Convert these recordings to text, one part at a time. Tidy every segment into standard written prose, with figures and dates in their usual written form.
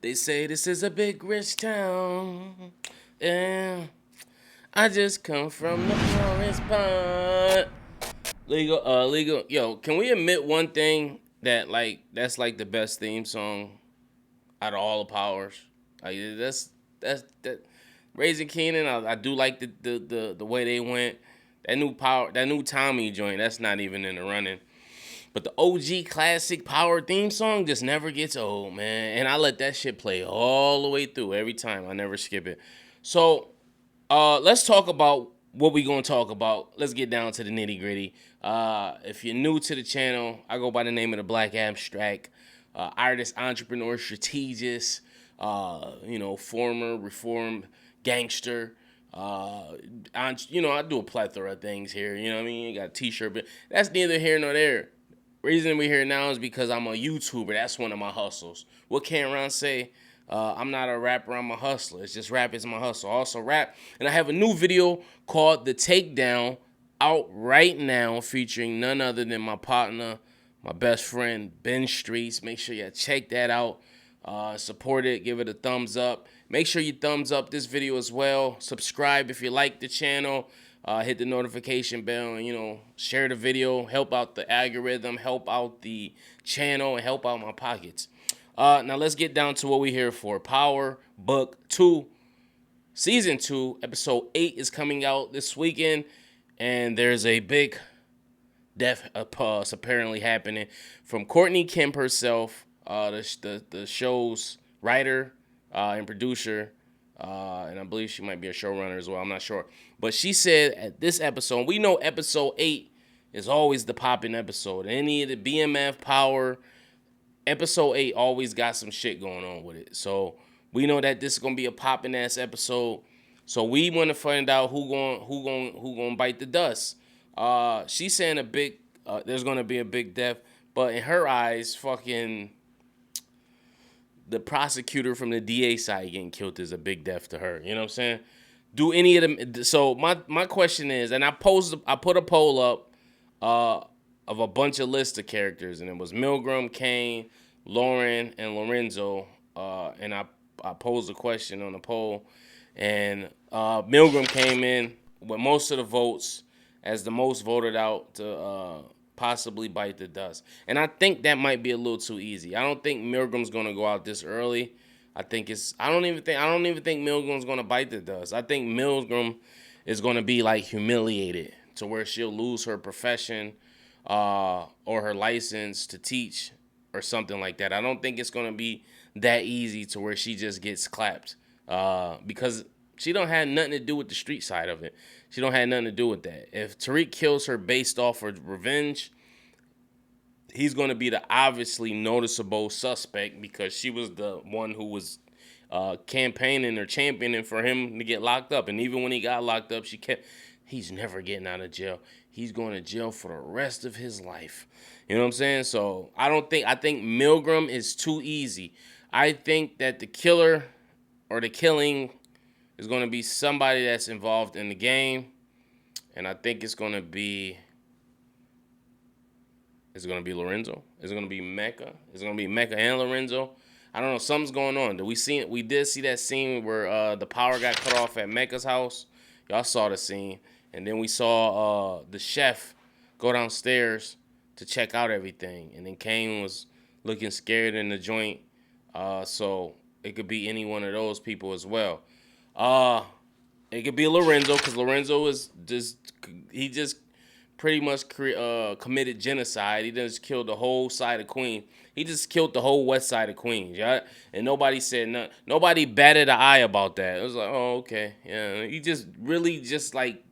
They say this is a big rich town. Yeah. I just come from the poorest part. Legal. Yo, can we admit one thing that's like the best theme song out of all the powers? Like that's that. Raising Keenan, I do like the way they went. That new Tommy joint, that's not even in the running. But the OG classic power theme song just never gets old, man. And I let that shit play all the way through every time. I never skip it. So let's talk about what we gonna talk about. Let's get down to the nitty gritty. If you're new to the channel, I go by the name of the Black Abstract, artist, entrepreneur, strategist, former reformed gangster. I do a plethora of things here. You know what I mean? You got a t-shirt, but that's neither here nor there. Reason we're here now is because I'm a YouTuber. That's one of my hustles. What can Ron say? I'm not a rapper, I'm a hustler. It's just rap is my hustle. I also rap. And I have a new video called The Takedown out right now featuring none other than my partner, my best friend, Ben Streets. Make sure you check that out. Support it. Give it a thumbs up. Make sure you thumbs up this video as well. Subscribe if you like the channel. Hit the notification bell and, share the video. Help out the algorithm. Help out the channel. And help out my pockets. Now let's get down to what we're here for. Power Book 2, Season 2, Episode 8 is coming out this weekend. And there's a big death apparently happening from Courtney Kemp herself, the show's writer and producer. And I believe she might be a showrunner as well. I'm not sure. But she said at this episode, we know Episode 8 is always the popping episode. Any of the BMF, Power, Episode 8 always got some shit going on with it. So we know that this is gonna be a popping ass episode. So we want to find out who going bite the dust. She's saying there's gonna be a big death, but in her eyes, fucking the prosecutor from the DA side getting killed is a big death to her. You know what I'm saying? Do any of them? So my question is, and I put a poll up of a bunch of list of characters, and it was Milgram, Kane, Lauren, and Lorenzo. And I posed a question on the poll, and Milgram came in with most of the votes as the most voted out to possibly bite the dust. And I think that might be a little too easy. I don't think Milgram's gonna go out this early. I don't even think Milgram's gonna bite the dust. I think Milgram is gonna be like humiliated to where she'll lose her profession or her license to teach or something like that. I don't think it's gonna be that easy to where she just gets clapped because she don't have nothing to do with the street side of it. She don't have nothing to do with that. If Tariq kills her based off of revenge, he's going to be the obviously noticeable suspect because she was the one who was campaigning or championing for him to get locked up. And even when he got locked up, he's never getting out of jail. He's going to jail for the rest of his life. You know what I'm saying? So I think Milgram is too easy. I think that the killer or the killing is going to be somebody that's involved in the game. And I think it's going to be Lorenzo. It's going to be Mecca. It's going to be Mecca and Lorenzo. I don't know. Something's going on. We did see that scene where the power got cut off at Mecca's house. Y'all saw the scene. And then we saw the chef go downstairs to check out everything. And then Kane was looking scared in the joint. So it could be any one of those people as well. It could be Lorenzo because Lorenzo is just pretty much committed genocide. He just killed the whole side of Queens. He just killed the whole west side of Queens, yeah. And nobody said nothing. Nobody batted an eye about that. It was like, oh, okay, yeah. He just really just like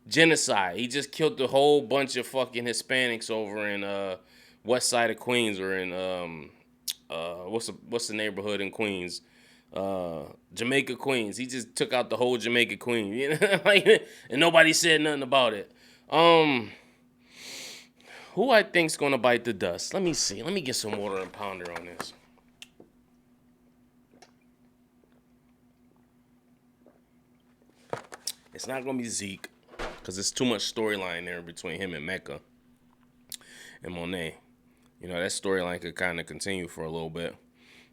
genocide. He just killed the whole bunch of fucking Hispanics over in west side of Queens or in what's the neighborhood in Queens? Jamaica, Queens. He just took out the whole Jamaica, Queens. You know, and nobody said nothing about it. Who I think's gonna bite the dust? Let me see. Let me get some water and pounder on this. It's not gonna be Zeke because there's too much storyline there between him and Mecca and Monet. You know, that storyline could kind of continue for a little bit.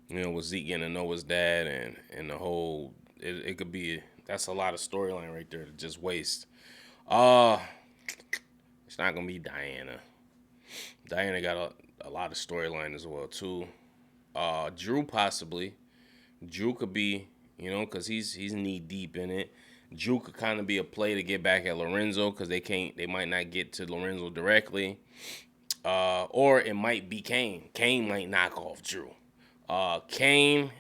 You know, with Zeke getting to know his dad and the whole, it could be, that's a lot of storyline right there to just waste. It's not gonna be Diana. Diana got a lot of storyline as well too. Drew possibly. Drew could be, you know, because he's knee deep in it. Drew could kind of be a play to get back at Lorenzo because they might not get to Lorenzo directly. Or it might be Kane. Kane might knock off Drew. Kane,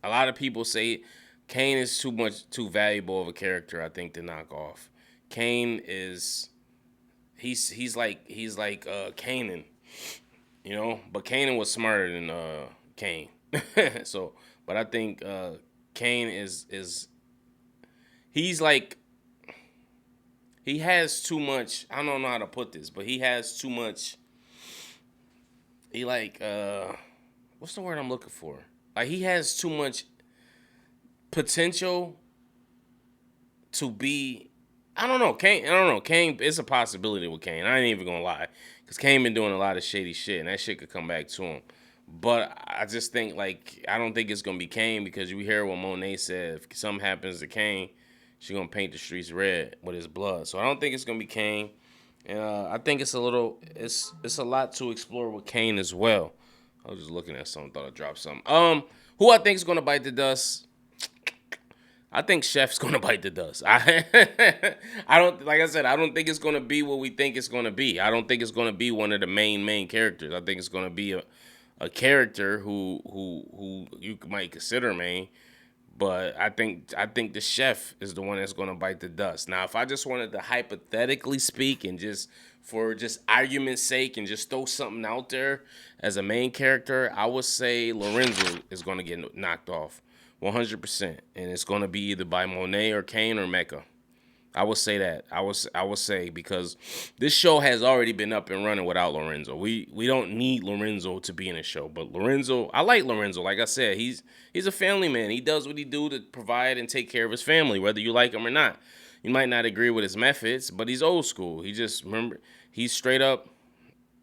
a lot of people say Kane is too valuable of a character, I think, to knock off. Kane is he's like Kanan, you know, but Kanan was smarter than Kane. So, but I think Kane is he's like he has too much. I don't know how to put this, but he has too much. He like what's the word I'm looking for? Like he has too much potential to be. I don't know. Kane. I don't know. Kane. It's a possibility with Kane. I ain't even gonna lie, because Kane been doing a lot of shady shit, and that shit could come back to him. But I just think like I don't think it's gonna be Kane, because you hear what Monet said. If something happens to Kane, she gonna paint the streets red with his blood. So I don't think it's gonna be Kane. And I think it's a lot to explore with Kane as well. I was just looking at something, thought I'd drop something. Who I think is gonna bite the dust? I think Chef's gonna bite the dust. I don't, like I said, I don't think it's gonna be what we think it's gonna be. I don't think it's gonna be one of the main characters. I think it's gonna be a character who you might consider main, but I think the Chef is the one that's gonna bite the dust. Now, if I just wanted to hypothetically speak and just for just argument's sake and just throw something out there as a main character, I would say Lorenzo is gonna get knocked off. 100%, and it's gonna be either by Monet or Kane or Mecca. I would say that. I would say, because this show has already been up and running without Lorenzo. We don't need Lorenzo to be in the show, but Lorenzo, I like Lorenzo. Like I said, he's a family man. He does what he do to provide and take care of his family, whether you like him or not. You might not agree with his methods, but he's old school. He's straight up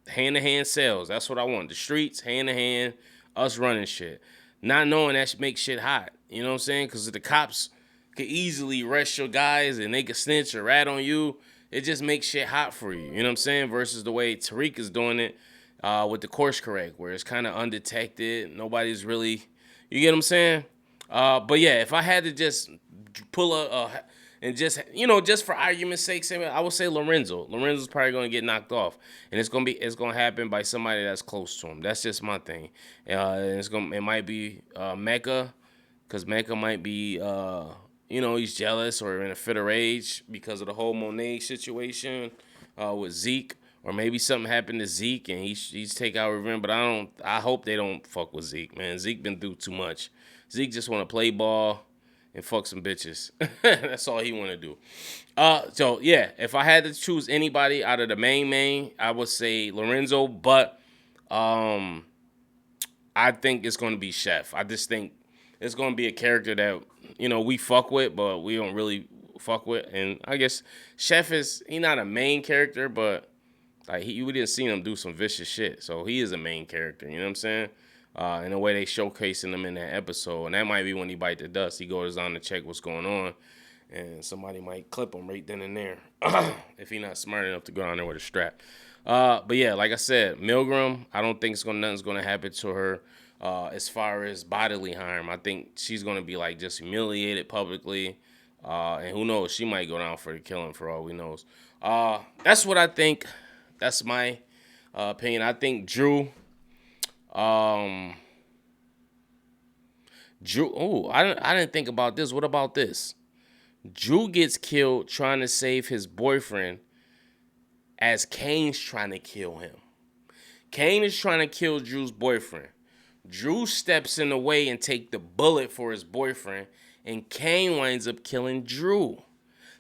hand-to-hand sales. That's what I want. The streets, hand-to-hand, us running shit. Not knowing that makes shit hot. You know what I'm saying? Because the cops could easily arrest your guys and they could snitch or rat on you. It just makes shit hot for you. You know what I'm saying? Versus the way Tariq is doing it with the course correct, where it's kind of undetected. Nobody's really, you get what I'm saying? But yeah, if I had to just pull and just, you know, just for argument's sake, I would say Lorenzo. Lorenzo's probably gonna get knocked off, and it's gonna happen by somebody that's close to him. That's just my thing. It might be Mecca, because Mecca might be, you know, he's jealous or in a fit of rage because of the whole Monet situation with Zeke, or maybe something happened to Zeke and he's take out revenge. But I hope they don't fuck with Zeke, man. Zeke been through too much. Zeke just want to play ball and fuck some bitches. That's all he want to do. So yeah, if I had to choose anybody out of the main, I would say Lorenzo, but I think it's going to be Chef. I just think it's going to be a character that, you know, we fuck with, but we don't really fuck with. And I guess Chef he not a main character, but like we didn't see him do some vicious shit. So he is a main character, you know what I'm saying? In the way they showcasing him in that episode. And that might be when he bite the dust. He goes on to check what's going on, and somebody might clip him right then and there if he's not smart enough to go down there with a strap. But yeah, like I said, Milgram, I don't think nothing's going to happen to her as far as bodily harm. I think she's going to be like just humiliated publicly. And who knows, she might go down for the killing for all we knows. That's what I think. That's my opinion. I think Drew. I didn't think about this. What about this? Drew gets killed trying to save his boyfriend as Kane's trying to kill him. Kane is trying to kill Drew's boyfriend. Drew steps in the way and take the bullet for his boyfriend, and Kane winds up killing Drew.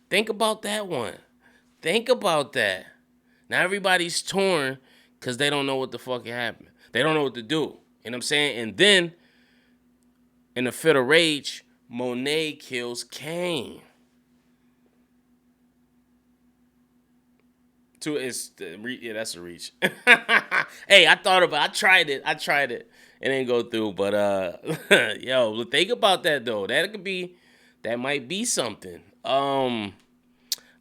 Think about that one. Think about that. Now everybody's torn because they don't know what the fuck happened. They don't know what to do. You know what I'm saying? And then, in a fit of rage, Monet kills Kane. Yeah, that's a reach. Hey, I tried it. It didn't go through, but yo, think about that though. That might be something. I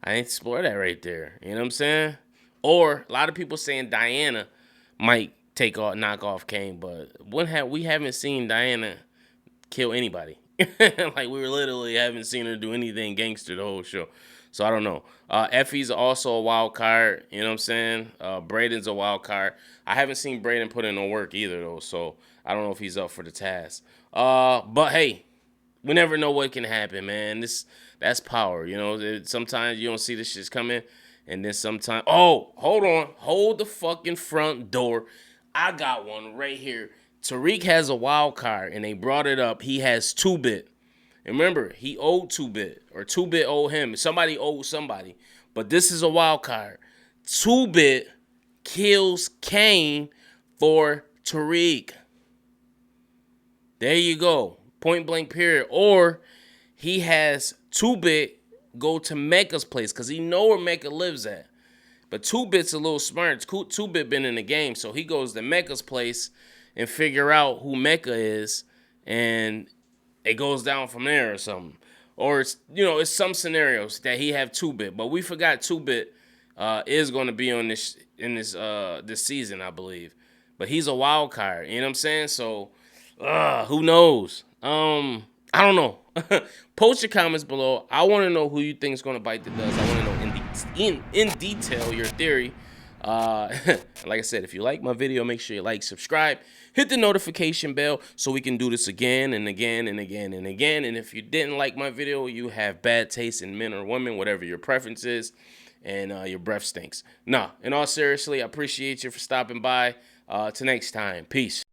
ain't explore that right there. You know what I'm saying? Or a lot of people saying Diana might knock off Kane, but we haven't seen Diana kill anybody. Like we literally haven't seen her do anything gangster the whole show. So I don't know. Effie's also a wild card. You know what I'm saying? Braden's a wild card. I haven't seen Braden put in no work either though, so I don't know if he's up for the task. But hey, we never know what can happen, man. That's power, you know. Sometimes you don't see the shit's coming, and then sometimes. Oh, hold on, hold the fucking front door. I got one right here. Tariq has a wild card, and they brought it up. He has 2-bit. And remember, he owed 2-bit, or 2-bit owed him. Somebody owed somebody, but this is a wild card. 2-bit kills Kane for Tariq. There you go. Point blank period. Or he has 2-bit go to Mecca's place because he know where Mecca lives at. But 2-bit's a little smart. 2-bit been in the game, so he goes to Mecca's place and figure out who Mecca is, and it goes down from there or something. Or it's some scenarios that he have 2-bit, but we forgot 2-bit is going to be on this season, I believe. But he's a wild card. You know what I'm saying? So who knows? I don't know. Post your comments below. I want to know who you think is going to bite the dust. I want to know in detail your theory. Like I said, if you like my video, make sure you like, subscribe, hit the notification bell so we can do this again and again and again and again. And if you didn't like my video, you have bad taste in men or women, whatever your preference is, and your breath stinks. Nah, in all seriously, I appreciate you for stopping by. Till next time, peace.